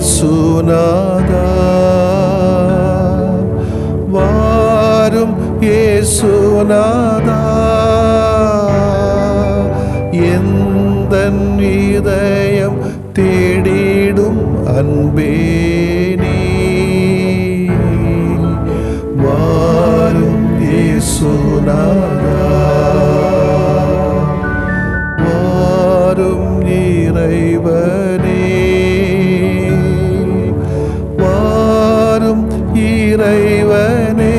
இயேசுநாதா வாரும் இயேசுநாதா எந்தன் இதயம் தேடிடும் அன்பே நீ வாரும் இயேசுநாதா வாரும் இறைவனே வாரும் இறைவனே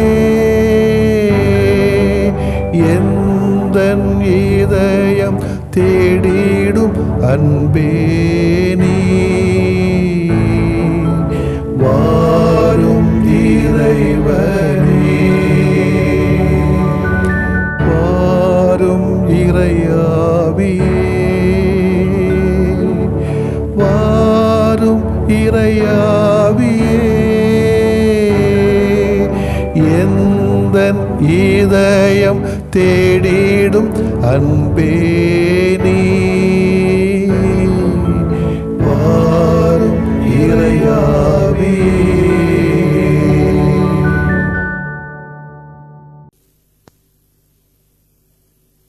எந்தன் இதயம் தேடிடும் அன்பே நீ வாரும் இறைவனே வாரும் இறையாவியே வாரும் இறையாவியே எந்தன் இதயம் தேடிடும் அன்பே நீ வாரும் இறையாவியே.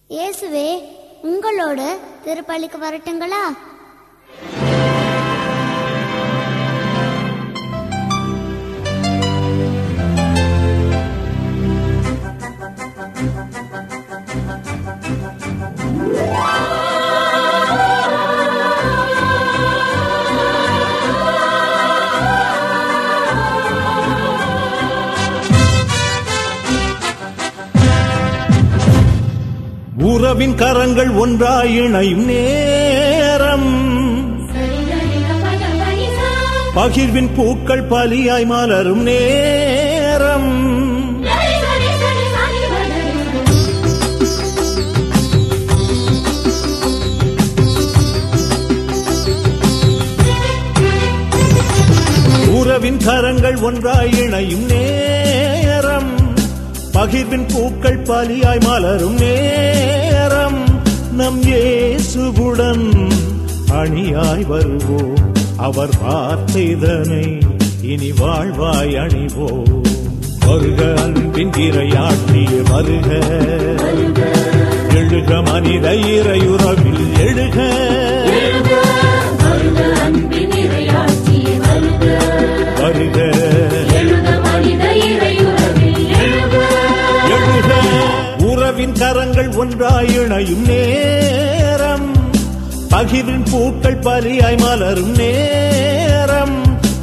இயேசுவே, உங்களோடு திருப்பலிக்கு வரட்டுங்களா? உறவின் கரங்கள் ஒன்றாய் இணையும் நேரம், பகிர்வின் பூக்கள் பலியாய் மலரும் நேரம், உறவின் கரங்கள் ஒன்றாய் இணையும் நேரம், பகிர்வின் பூக்கள் பலியாய் மலரும் நேரம், நம் இயேசுவுடன் அணியாய் வருவோம், அவர் வார்த்தைதனை இனி வாழ்வாய் அணிவோம். வருக அன்பின் இறையாட்சியே வருக, எழுக மனித இறையுறவில் எழுக, வருக உறவின் கரங்கள் ஒன்றாய் இணையும் நேரம், பகிர்வின் பூக்கள் பலியாய் மலரும் நேரம்,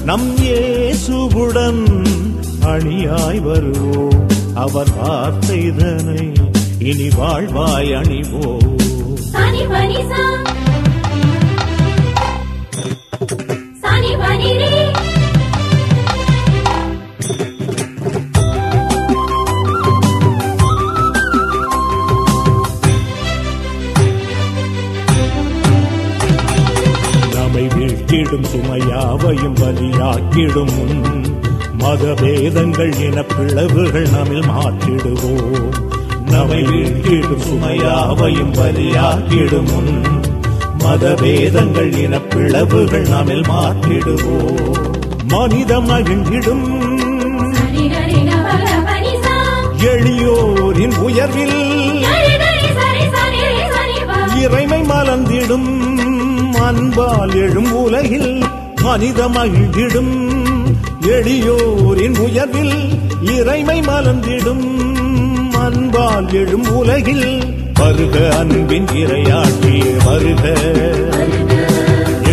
நம் இயேசுவுடன் அணியாய் வருவோம், அவர் வார்த்தைதனை இனி வாழ்வாய் அணிவோம். வீழ்த்திடும் சுமையாவையும் பலியாக்கிடும் முன், மதபேதங்கள் என பிளவுகள் நம்மில் மாற்றிடுவோம். நம்மை வீழ்த்திடும் சுமையாவையும் பலியாக்கிடும் முன், மதபேதங்கள் என பிளவுகள் நம்மில் மாற்றிடுவோம். மனிதம் மகிழ்ந்திடும் எளியோரின் உயர்வில், இறைமை மலர்ந்திடும் அன்பால் எழும் உலகில், மனித மகிழ்ந்திடும் எளியோரின் உயர்வில், இறைமை மலர்ந்திடும் அன்பால் எழும் உலகில், வருக அன்பின் இறையாட்சியே வருக,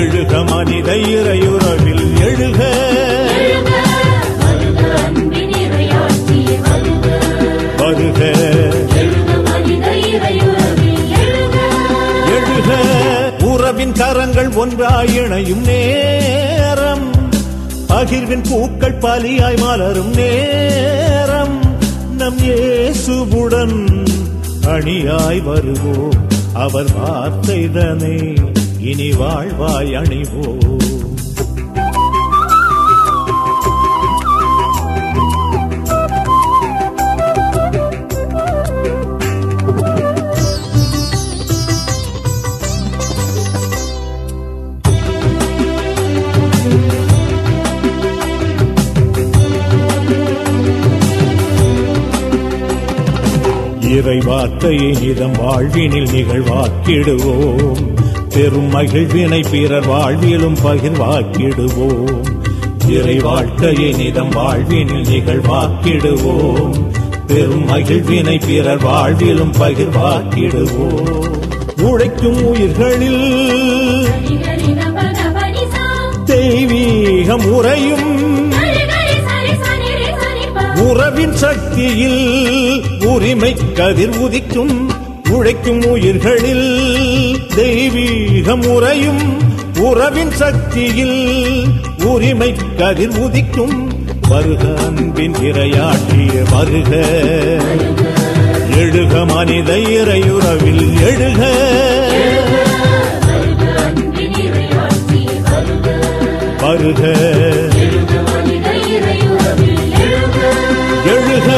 எழுக மனித இறையுறவில் எழுக, வருக எழுக உறவின் கரங்கள் ஒன்றாய் இணையும் நேரம், பகிர்வின் பூக்கள் பலியாய் மலரும் நேரம், நம் இயேசுவுடன் அணியாய் வருவோம், அவர் வார்த்தைதனை இனி வாழ்வாய் அணிவோம். இறை வார்த்தையை நிதம் வாழ்வினில் நிகழ்வாக்கிடுவோம். பெரும் மகிழ்வினை பிறர் வாழ்விலும் பகிர்வாக்கிடுவோம். இறை வாழ்க்கையை நிதம் வாழ்வினில் நிகழ்வாக்கிடுவோம். பெரும் மகிழ்வினை பிறர் வாழ்விலும் பகிர்வாக்கிடுவோம். உழைக்கும் உயிர்களில் தெய்வீகம் உறையும். உறவின் சக்தியில் உரிமை கதிர் உதிக்கும். உழைக்கும் உயிர்களில் தெய்வீகம் உறையும். உறவின் சக்தியில் உரிமை கதிர் உதிக்கும். வருக அன்பின் இறையாற்றிய வருக, எழுக மனித இறையுறவில் எழுக. வருக எழுக,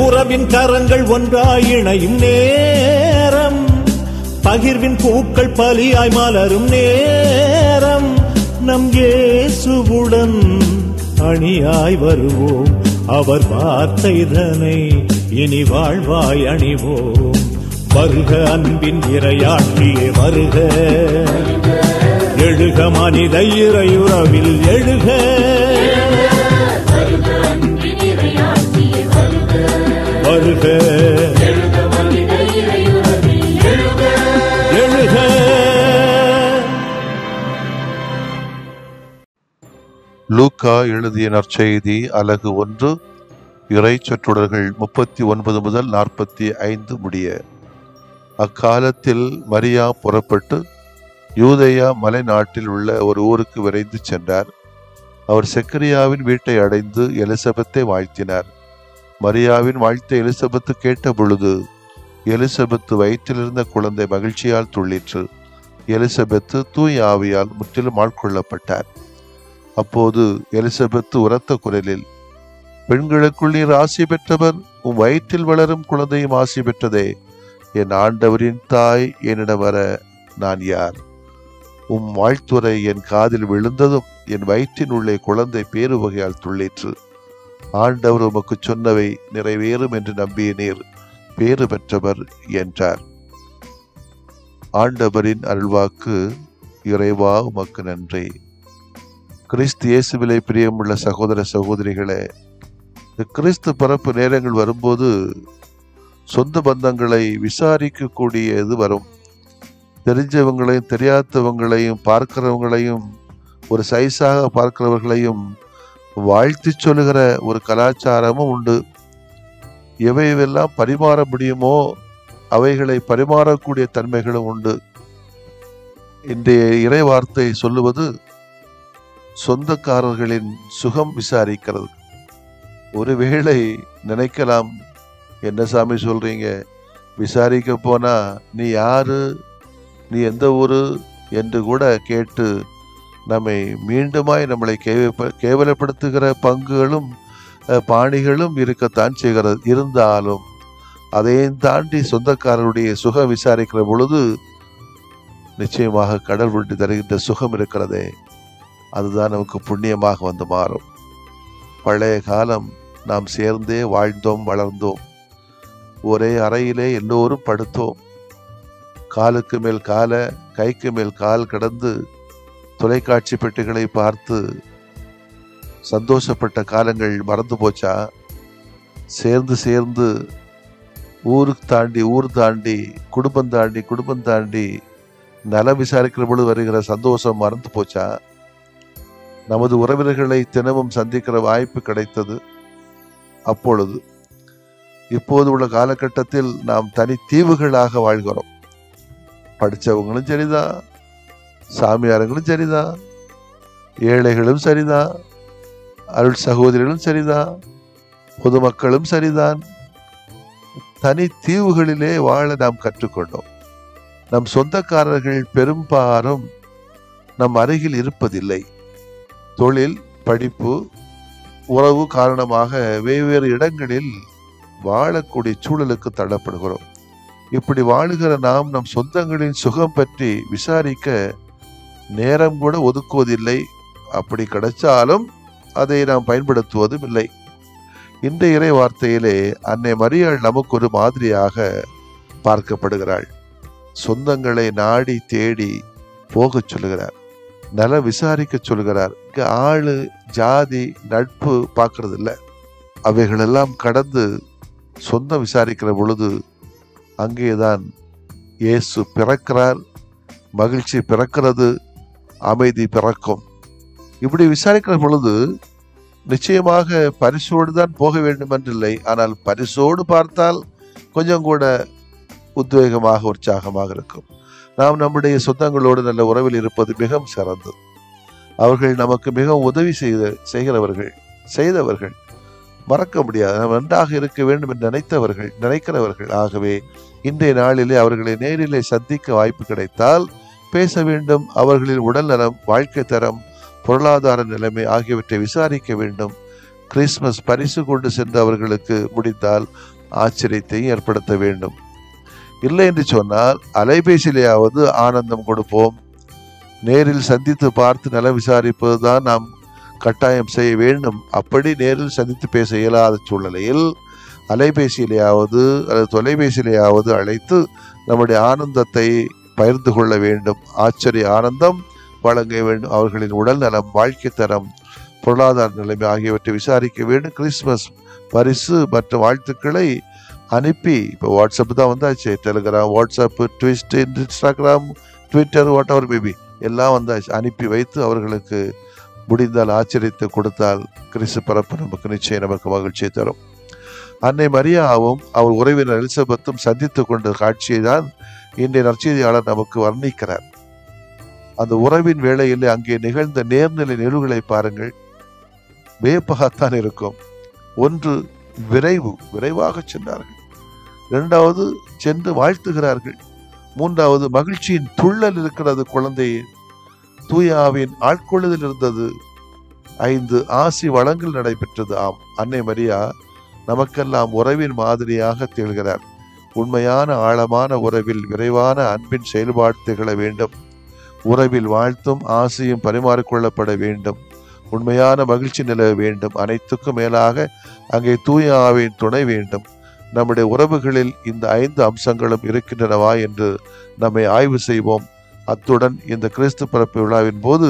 உறவின் கரங்கள் ஒன்றாய் இணையும் நேரம். பகிர்வின் பூக்கள் பலியாய் மலரும் நேரம். நம் இயேசுவுடன் அணியாய் வருவோம். அவர் வார்த்தைதனை இனி வாழ்வாய் அணிவோம். வருக அன்பின் இறையாற்றியே வருக, எழுக மனித இறையுறவில் எழுக. வருக எழுக. லூக்கா எழுதிய நற்செய்தி அலகு 1 இறை சொற்றொடர்கள் 39 முதல் 45 முடிய. அக்காலத்தில் மரியா புறப்பட்டு யூதேயா மலை நாட்டில் உள்ள ஒரு ஊருக்கு விரைந்து சென்றார். அவர் செக்கரியாவின் வீட்டை அடைந்து எலிசபெத்தை வாழ்த்தினார். மரியாவின் வாழ்த்தை எலிசபெத்து கேட்ட பொழுது எலிசபெத்து வயிற்றிலிருந்த குழந்தை மகிழ்ச்சியால் துள்ளிற்று. எலிசபெத்து தூய ஆவியால் முற்றிலும் ஆட்கொள்ளப்பட்டார். அப்போது எலிசபெத்து உரத்த குரலில், பெண்களுக்குள் நீர் ஆசி பெற்றவர், உம் வயிற்றில் வளரும் குழந்தையும் ஆசி பெற்றதே. என் ஆண்டவரின் தாய் என்னிடம் வர நான் யார்? உம் வாழ்த்துரை என் காதில் விழுந்ததும் என் வயிற்றின் உள்ளே குழந்தை பேரு வகையால் துள்ளிற்று. ஆண்டவர் உமக்கு சொன்னவை நிறைவேறும் என்று நம்பிய நீர் பேறு பெற்றவர் என்றார். ஆண்டவரின் அருள்வாக்கு. இறைவா உமக்கு நன்றி. கிறிஸ்து இயேசுவிலே பிரியமுள்ள சகோதர சகோதரிகளே, கிறிஸ்து பிறப்பு நேரங்கள் வரும்போது சொந்த பந்தங்களை விசாரிக்கக்கூடியது வரும். தெரிஞ்சவங்களையும் தெரியாதவங்களையும் பார்க்கிறவங்களையும் ஒரு சைஸாக பார்க்கிறவர்களையும் வாழ்த்தி சொல்லுகிற ஒரு கலாச்சாரமும் உண்டு. எவையெல்லாம் பரிமாற முடியுமோ அவைகளை பரிமாறக்கூடிய தன்மைகளும் உண்டு. இன்றைய இறை வார்த்தை சொல்லுவது சொந்தக்காரர்களின் சுகம் விசாரிக்கிறது. ஒருவேளை நினைக்கலாம், என்ன சாமி சொல்றீங்க, விசாரிக்க போனா நீ யாரு, நீ எந்த ஊரு என்று கூட கேட்டு நம்மை மீண்டுமாய் நம்மளை கேவலப்படுத்துகிற பங்குகளும் பாணிகளும் இருக்கத்தான் செய்கிறது. இருந்தாலும் அதையும் தாண்டி சொந்தக்காரருடைய சுகம் விசாரிக்கிற பொழுது நிச்சயமாக கடல் விட்டு தருகின்ற சுகம் இருக்கிறதே, அதுதான் நமக்கு புண்ணியமாக வந்து மாறும். பழைய காலம் நாம் சேர்ந்தே வாழ்ந்தோம், வளர்ந்தோம். ஒரே அறையிலே எல்லோரும் படுத்தோம். காலுக்கு மேல் கால, கைக்கு மேல் கால் கடந்து தொலைக்காட்சி பெட்டிகளை பார்த்து சந்தோஷப்பட்ட காலங்கள் மறந்து போச்சா? சேர்ந்து சேர்ந்து ஊருக்கு தாண்டி ஊர் தாண்டி குடும்பம் தாண்டி நலம் விசாரிக்கிற பொழுது வருகிற சந்தோஷம் மறந்து போச்சா? நமது உறவினர்களை தினமும் சந்திக்கிற வாய்ப்பு கிடைத்தது அப்பொழுது. இப்போது உள்ள காலகட்டத்தில் நாம் தனி தீவுகளாக வாழ்கிறோம். படித்தவங்களும் சரிதான், சாமியாரங்களும் சரிதான், ஏழைகளும் சரிதான், அருள் சகோதரிகளும் சரிதான், பொதுமக்களும் சரிதான். தனி தீவுகளிலே வாழ நாம் கற்றுக்கொண்டோம். நம் சொந்தக்காரர்கள் பெரும்பாலும் நம் அருகில் இருப்பதில்லை. தொழில், படிப்பு, உறவு காரணமாக வெவ்வேறு இடங்களில் வாழக்கூடிய சூழலுக்கு தள்ளப்படுகிறோம். இப்படி வாழுகிற நாம் நம் சொந்தங்களின் சுகம் பற்றி விசாரிக்க நேரம் கூட ஒதுக்குவதில்லை. அப்படி கிடைச்சாலும் அதை நாம் பயன்படுத்துவதும் இல்லை. இந்த இறை வார்த்தையிலே அன்னை மரியாள் நமக்கு ஒரு மாதிரியாக பார்க்கப்படுகிறாள். சொந்தங்களை நாடி தேடி போக சொல்லுகிறார், நல விசாரிக்க சொல்லுகிறார். இங்க ஆளு ஜாதி நட்பு பார்க்கறது இல்லை. அவைகளெல்லாம் கடந்து சொந்தம் விசாரிக்கிற பொழுது அங்கேதான் இயேசு பிறக்கிறார், மகிழ்ச்சி பிறக்கிறது, அமைதி பிறக்கும். இப்படி விசாரிக்கிற பொழுது நிச்சயமாக பரிசோடு தான் போக வேண்டும் என்றில்லை. ஆனால் பரிசோடு பார்த்தால் கொஞ்சம் கூட உத்வேகமாக உற்சாகமாக இருக்கும். நாம் நம்முடைய சொந்தங்களோடு நல்ல உறவில் இருப்பது மிகவும் சிறந்தது. அவர்கள் நமக்கு மிகவும் உதவி செய்தவர்கள், மறக்க முடியாது. நாம் நன்றாக இருக்க வேண்டும் என்று நினைக்கிறவர்கள். ஆகவே இன்றைய நாளிலே அவர்களை நேரிலே சந்திக்க வாய்ப்பு கிடைத்தால் பேச வேண்டும். அவர்களின் உடல் நலம், வாழ்க்கை தரம், பொருளாதார நிலைமை ஆகியவற்றை விசாரிக்க வேண்டும். கிறிஸ்துமஸ் பரிசு கொண்டு சென்று அவர்களுக்கு முடிந்தால் ஆச்சரியத்தையும் ஏற்படுத்த வேண்டும். இல்லை என்று சொன்னால் அலைபேசியிலேயாவது ஆனந்தம் கொடுப்போம். நேரில் சந்தித்து பார்த்து நலம் விசாரிப்பது தான் நாம் கட்டாயம் செய்ய வேண்டும். அப்படி நேரில் சந்தித்து பேச இயலாத சூழ்நிலையில் அலைபேசியிலேயாவது அல்லது தொலைபேசியிலேயாவது அழைத்து நம்முடைய ஆனந்தத்தை பகிர்ந்து கொள்ள வேண்டும். ஆச்சரிய ஆனந்தம் வழங்க வேண்டும். அவர்களின் உடல் நலம், வாழ்க்கை தரம், பொருளாதார நிலைமை ஆகியவற்றை விசாரிக்க வேண்டும். கிறிஸ்துமஸ் பரிசு மற்றும் வாழ்த்துக்களை அனுப்பி, இப்போ வாட்ஸ்அப் தான் வந்தாச்சு, Telegram, WhatsApp, twist, Instagram, Twitter, what ever maybe எல்லாம் வந்தாச்சு. அனுப்பி வைத்து அவர்களுக்கு முடிந்தால் ஆச்சரியத்தை கொடுத்தால் கிறிஸ்து பிறப்பு நமக்கு மகிழ்ச்சியை தரும். அன்னை மரியாவும் அவர் உறவினர் எலிசபெத்தும் சந்தித்து கொண்ட காட்சியை தான் இன்றைய நற்செய்தியாளர் நமக்கு வர்ணிக்கிறார். அந்த உறவின் வேளையில் அங்கே நிகழ்ந்த நேர்நிலை நிகழ்வுகளை பாருங்கள், வியப்பாகத்தான் இருக்கும். ஒன்று, விரைவாக சென்றார்கள். இரண்டாவது, சென்று வாழ்த்துகிறார்கள். மூன்றாவது, மகிழ்ச்சியின் துள்ளல் இருக்கிறது, குழந்தையின் தூயாவின் ஆட்கொள்ளுதல் இருந்தது. 5, ஆசி வழங்கல் நடைபெற்றது. ஆம், அன்னை மரியா நமக்கெல்லாம் உறவின் மாதிரியாக திகழ்கிறார். உண்மையான ஆழமான உறவில் விரைவான அன்பின் செயல்பாடு திகழ வேண்டும். உறவில் வாழ்த்தும் ஆசையும் பரிமாறிக்கொள்ளப்பட வேண்டும். உண்மையான மகிழ்ச்சி நிலவ வேண்டும். அனைத்துக்கும் மேலாக அங்கே தூய ஆவியின் துணை வேண்டும். நம்முடைய உறவுகளில் இந்த 5 அம்சங்களும் இருக்கின்றனவா என்று நம்மை ஆய்வு செய்வோம். அத்துடன் இந்த கிறிஸ்து பிறப்பு விழாவின் போது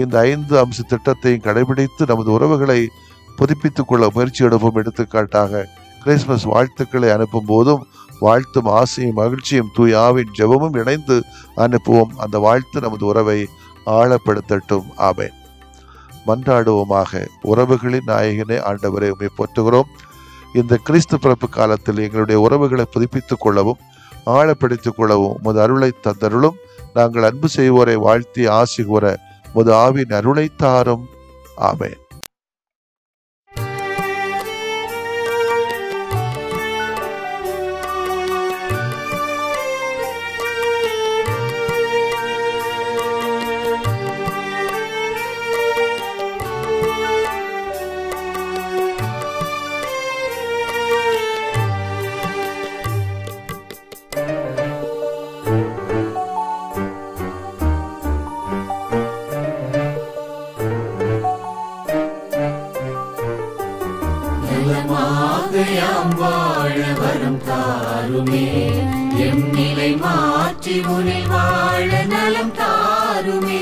இந்த 5 அம்ச திட்டத்தையும் கடைபிடித்து நமது உறவுகளை புதுப்பித்துக் கொள்ள முயற்சி எடுப்போம். எடுத்துக்காட்டாக கிறிஸ்துமஸ் வாழ்த்துக்களை அனுப்பும் போதும் வாழ்த்தும் ஆசையும் மகிழ்ச்சியும் தூய ஆவின் ஜெபமும் இணைந்து அனுப்புவோம். அந்த வாழ்த்து நமது உறவை ஆழப்படுத்தட்டும். ஆமென். மன்றாடுவோமாக. உறவுகளின் நாயகனே ஆண்டவரை உம்மை போற்றுகிறோம். இந்த கிறிஸ்து பிறப்பு காலத்தில் எங்களுடைய உறவுகளை புதுப்பித்துக் கொள்ளவும் ஆழப்படுத்திக் கொள்ளவும் உமது அருளை தந்தருளும். நாங்கள் அன்பு செய்வோரை வாழ்த்தி ஆசி கூற உமது ஆவின் அருளை தாரும். ஆமென். யாம் வாழ வரம் தாருமே, எம் நிலை மாற்றி உனில் வாழ நலம் தாருமே.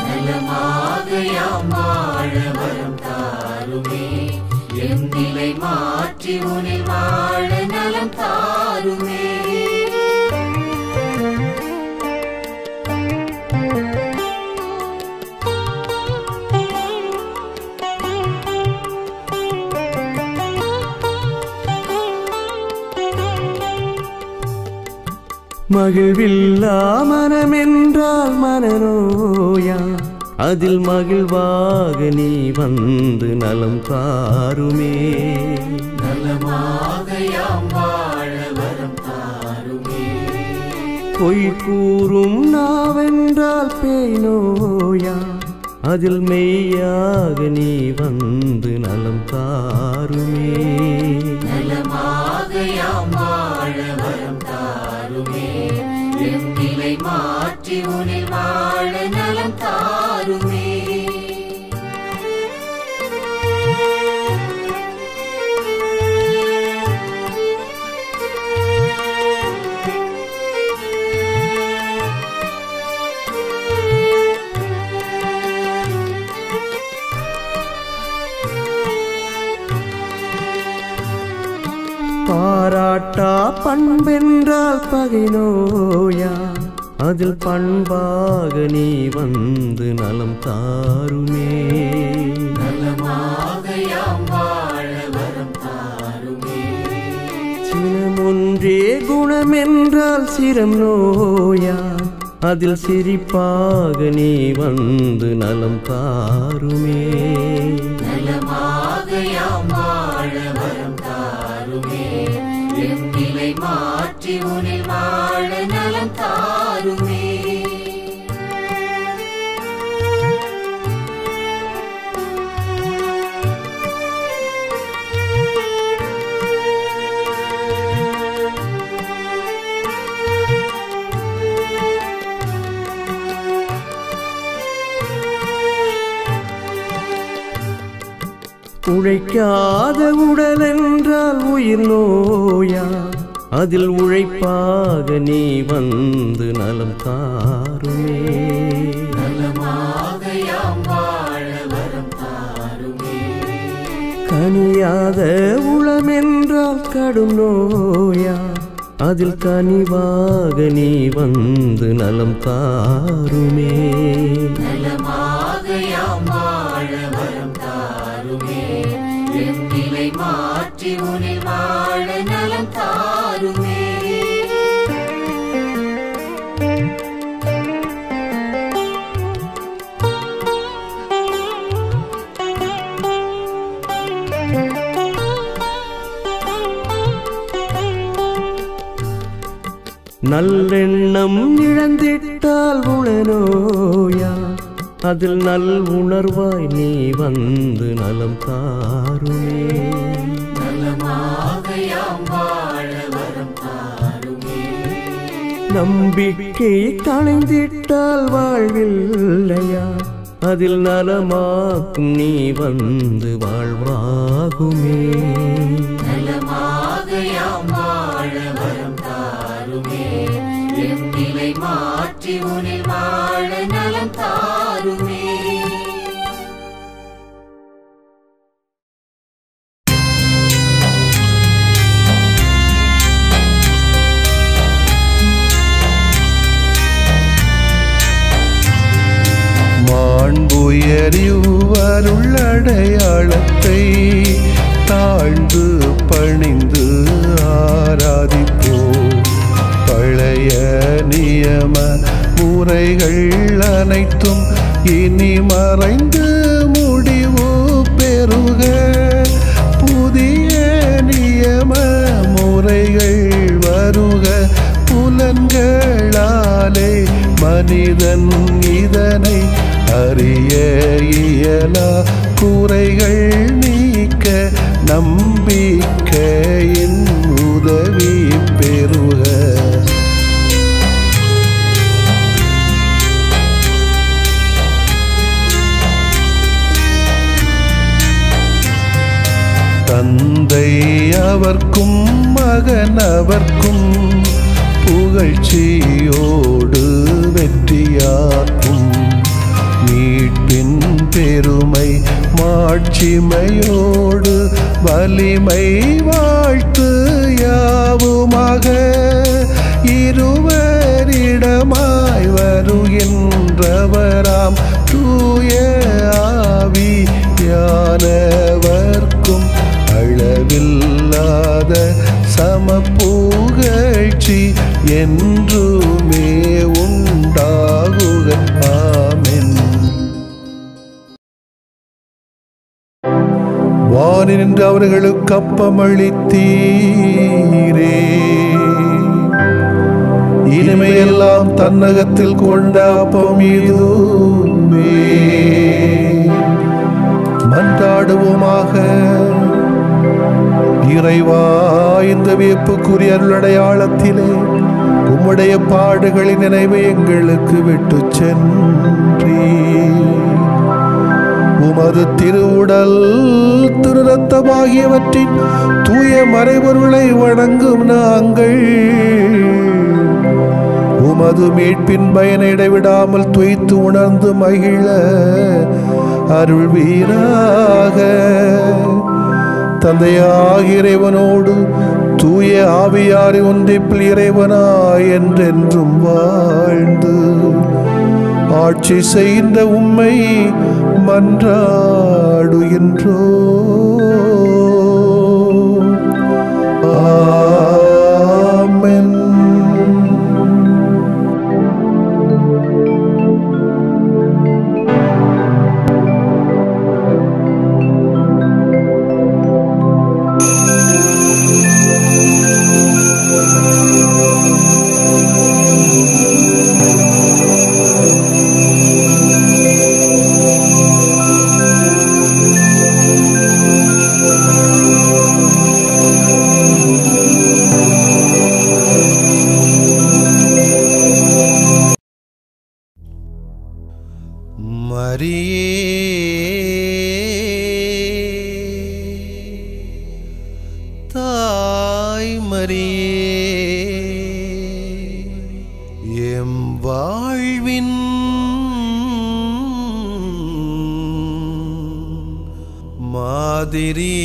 நலமாக யாம் வாழ வரம் தாருமே, எம் நிலை மாற்றி உனில் வாழ நலம் தாருமே. மகிழ்வில்லா மனமென்றால் மனநோயா, அதில் மகிழ்வாக நீ வந்து நலம் தாருமே. நலமாக யாம் வாழ வரம் தாருமே. பொய் கூறும் நாவென்றால் பேய் நோயா, அதில் மெய்யாக நீ வந்து நலம் தாருமே. நலமாக யாம் வாழ வரம் தாருமே, எம் நிலை மாற்றி உனில் வாழ நலம் தாருமே. பண்பென்றால் பகை நோயா அதில் பண்பாக நீ வந்து நலம் தாருமே. சினமொன்றே குணமென்றால் சிரம் நோயா அதில் சிரிப்பாக நீ வந்து நலம் தாருமே. மாற்றி உனில் வாழ நலம் தாருமே. உழைக்காத உடல் என்றால் உயிர் நோயா அதில் உழைப்பாக நீ வந்து நலம் தாருமே. கனியாத உளமென்றால் கடும் நோயா அதில் கனிவாக நீ வந்து நலம் தாருமே. மாற்றி உனில் வாழ நலம் தாருமே. நல்லெண்ணம் இழந்திட்டால் உளநோயா அதில் நல் உணர்வாய் நீ வந்து நலம் தாருமே. நம்பிக்கை களைந்திட்டால் வாழ்வில்லையா அதில் நலமாக்கும் நீ வந்து வாழ்வாகுமே. மாற்றி உனில் வாழ நலம் தாருமே. மாண்புயரிவருள்ளடையாளத்தை தாழ்ந்து பணிந்து ஆராதிப்போம். பழைய நியம முறைகள் அனைத்தும் இனி மறைந்து முடிவு பெறுக. புதிய நியம முறைகள் வருக. புலன்களாலே மனிதன் இதனை அறிய இயலா. குறைகள் நீக்க நம்பிக்கையின் உதவி பெறுக. தந்தை அவர்க்கும் மகன் அவர்க்கும் புகழ்ச்சியோடு வெற்றியாக்கும். மீட்பின் பெருமை மாட்சிமையோடு வலிமை வாழ்த்து யாவுமாக. இருவரிடமாய் வருகின்றவராம் தூய ஆவியானவர்க்கும் அளவில்லாத சமப்புகழ்ச்சி என்றுமே உண்டாகுக. ஆமென். வானில் நின்று அவர்களுக்கு அப்பமளித்தீரே. இனிமையெல்லாம் தன்னகத்தில் கொண்ட அப்பம் இதுவே. மன்றாடுவோமாக. இறைவா, இந்த வியப்புக்குரிய அருளடையாளத்திலே உம்முடைய பாடுகளின் நினைவை எங்களுக்கு விட்டு சென்றீ. உமது திருவுடல் திரு ரத்தமாகியவற்றின் தூய மறைபொருளை வணங்கும் நாங்கள் உமது மீட்பின் பயனை இடைவிடாமல் துய்த்து உணர்ந்து மகிழ அருள்வீராக. தந்தையாகிய இறைவனோடு தூய ஆவியாரை ஒன்றிப்பில் இறைவனாய் என்றென்றும் வாழ்ந்து ஆட்சி செய்கின்ற உம்மை மன்றாடுகின்றோ. ஆமென். தாய் மரியே, எம் வாழ்வின் மாதிரியே,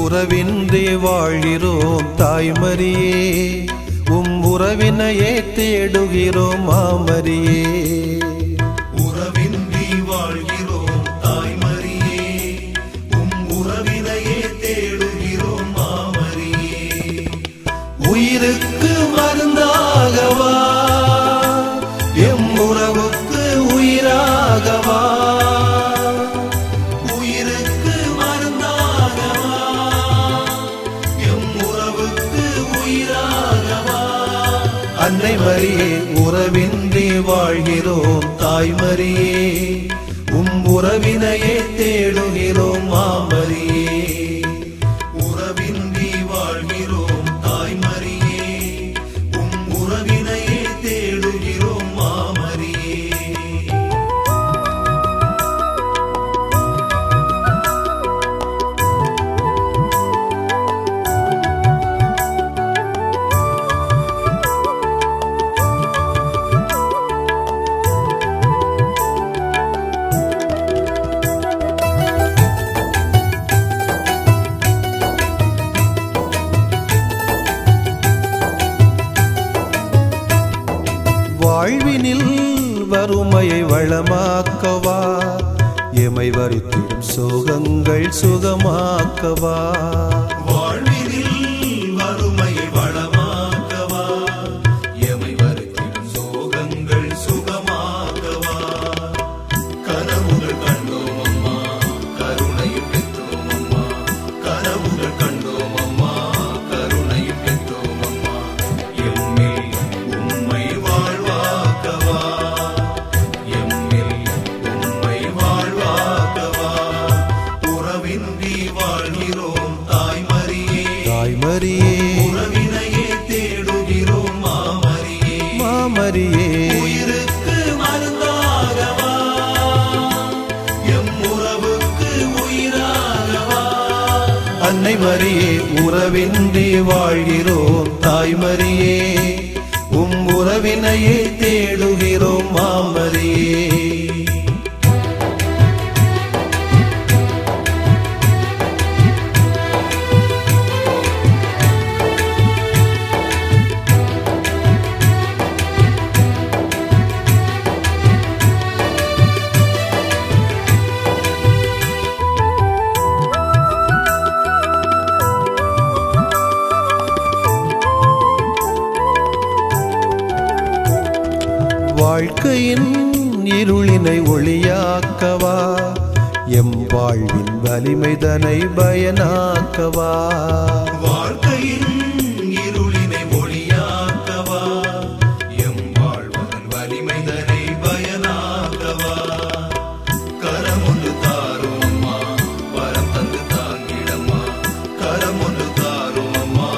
உறவின்றி வாழ்கிறோம் தாய்மரியே, உம் உறவினையே தேடுகிறோம் மாமரியே. உறவின்றி வாழ்கிறோம் தாய்மரியே, உம் உறவினையே தேடுகிறோம் மாமரியே. உயிருக்கு மருந்தாகவா, எம் உறவுக்கு உயிராகவா, அன்னை மரியே உறவின்றி வாழ்கிறோம் தாய்மரியே, உம் உறவினையே தேடுகிறோம் மாமரியே. உறவின்றி வாழ்கிறோம் தாய்மரியே, உம் உறவினையே தேடுகிறோம் மாமரியே. வாழ்வினில் வறுமையை வளமாக்கவா, எமை வருத்திடும் சோகங்கள் சுகமாக்கவா. வாழ்வினில் வறுமையை வளமாக்கவா, எமை வருத்திடும் சோகங்கள் சுகமாக்கவா. கனவுகள் கண்டோம் அம்மா, கருணையை பெற்றோம் அம்மா. கனவுகள் கண்டோம் அம்மா, கருணையை பெற்றோம் அம்மா. எம்மில் உம்மை வாழ்வாக்கவா, எம்மில் உம்மை வாழ்வாக்கவா. உறவின்றி வாழ்கிறோம் தாய்மரியே, தாய்மரியே உறவினையே தேடுகிறோம் மாமரியே. மாமரியே உயிருக்கு மருந்தாகவா, எம் உறவுக்கு உயிராகவா. அன்னை மரியே உறவின்றி வாழ்கிறோம் தாய்மரியே, உம் உறவினையே தேடுகிறோம் மாமரியே. வாழ்க்கையின் இருளினை ஒளியாக்கவா, எம் வாழ்வின் வலிமைதனை பயனாக்கவா. வாழ்க்கையின் இருளினை ஒளியாக்கவா, எம் வாழ்வதன் வலிமைதனை பயனாக்கவா. கரமொன்று தாரும் அம்மா, வரம் தந்து தாங்கிடம்மா. கரமொன்று தாரும் அம்மா,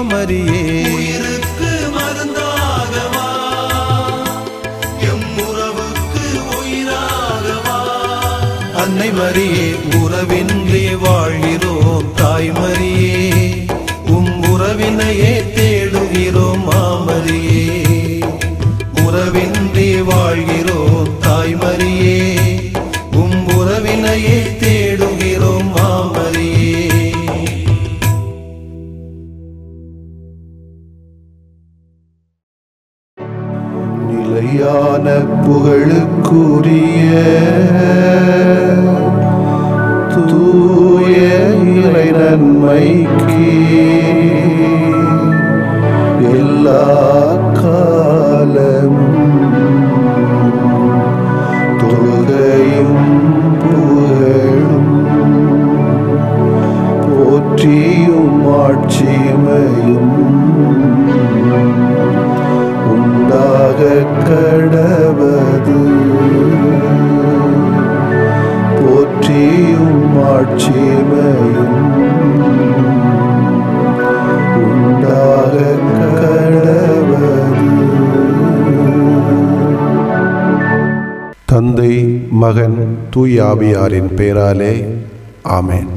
மரியே உயிருக்கு மருந்தாகவா எம் உறவுக்கு உயிராகவா அன்னை மரியே உறவின்றி வாழ்கிறோம் தாய் மரியே உம் உறவினையே தேடுகிறோம் மாமரியே உறவின்றி வாழ்கிறோம் தாய் மரியே உம் உறவினையே தேடுகிறோம் மாமரியே நிலையான புகழுக்குரிய தூய இறை நன்மைக்கு எல்லா காலமும் தொழுகையும் புகழும் போற்றியும் ஆட்சிமையும் உண்டாக கடவது போற்றியும் ஆட்சிமையும் உண்டாக கடவது. தந்தை மகன் தூய ஆவியாரின் பெயராலே ஆமென்.